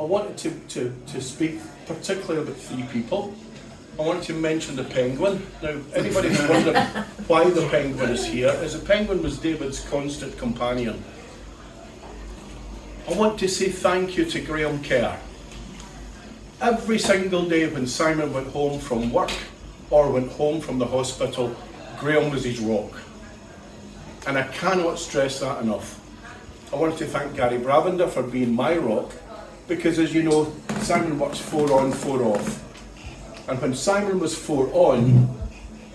I wanted to speak particularly about 3 people. I wanted to mention the penguin. Now, anybody who's wondering why the penguin is here, is the penguin was David's constant companion. I want to say thank you to Graham Kerr. Every single day when Simon went home from work or went home from the hospital, Graham was his rock. And I cannot stress that enough. I wanted to thank Gary Bravender for being my rock, because as you know, Simon works 4 on, 4 off. And when Simon was 4 on,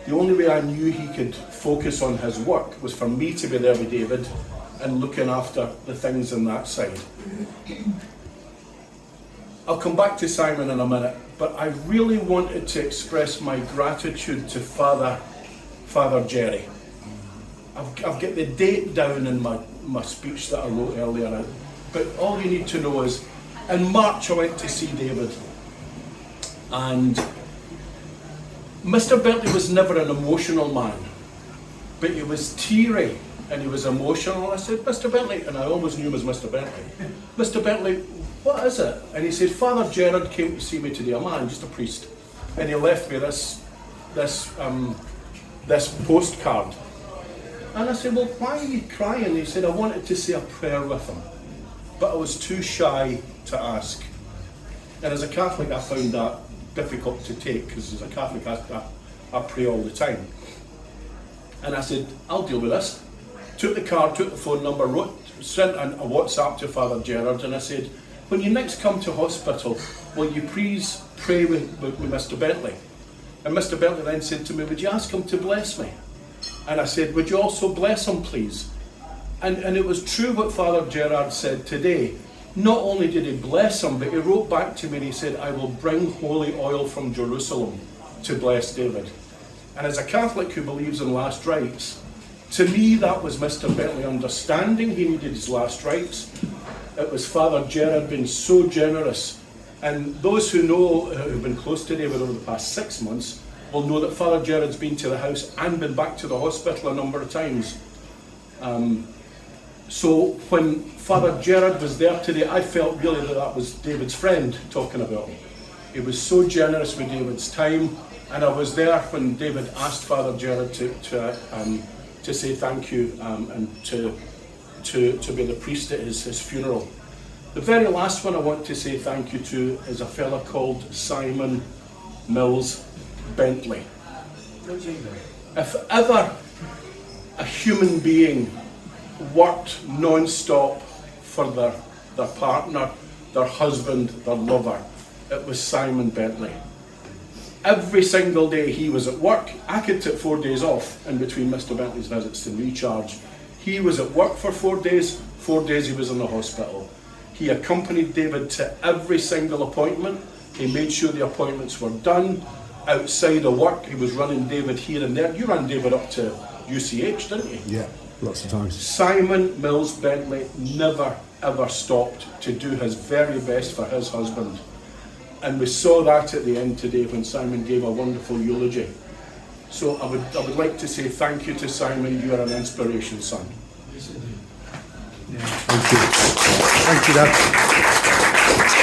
the only way I knew he could focus on his work was for me to be there with David and looking after the things on that side. I'll come back to Simon in a minute, but I really wanted to express my gratitude to Father Jerry. I've got the date down in my speech that I wrote earlier, but all you need to know is, in March I went to see David, and Mr. Bentley was never an emotional man, but he was teary and he was emotional. I said, Mr. Bentley, and I always knew him as Mr. Bentley. Mr. Bentley, what is it? And he said, Father Gerard came to see me today, a man, just a priest, and he left me this postcard. And I said, well, why are you crying? And he said, I wanted to say a prayer with him, but I was too shy to ask. And as a Catholic, I found that difficult to take, because as a Catholic, I pray all the time. And I said, I'll deal with this. Took the card, took the phone number, sent a WhatsApp to Father Gerard, and I said, when you next come to hospital, will you please pray with Mr. Bentley? And Mr. Bentley then said to me, would you ask him to bless me? And I said, would you also bless him, please? And it was true what Father Gerard said today. Not only did he bless him, but he wrote back to me and he said, I will bring holy oil from Jerusalem to bless David. And as a Catholic who believes in last rites, to me that was Mr. Bentley understanding he needed his last rites. It was Father Gerard being so generous. And those who know, who've been close to David over the past 6 months, will know that Father Gerard's been to the house and been back to the hospital a number of times. So when Father Gerard was there today, I felt really that was David's friend talking about him. He was so generous with David's time, and I was there when David asked Father Gerard to say thank you and to be the priest at his funeral. The very last one I want to say thank you to is a fella called Simon Mills Bentley. If ever a human being worked non-stop for their partner, their husband, their lover, it was Simon Bentley. Every single day he was at work. I could take 4 days off in between Mr. Bentley's visits to recharge. He was at work for 4 days, 4 days he was in the hospital. He accompanied David to every single appointment. He made sure the appointments were done. Outside of work, he was running David here and there. You ran David up to UCH, didn't you? Yeah, lots of times. Simon Mills Bentley never ever stopped to do his very best for his husband. And we saw that at the end today when Simon gave a wonderful eulogy. So I would like to say thank you to Simon. You are an inspiration, son. Thank you. Thank you, Dad.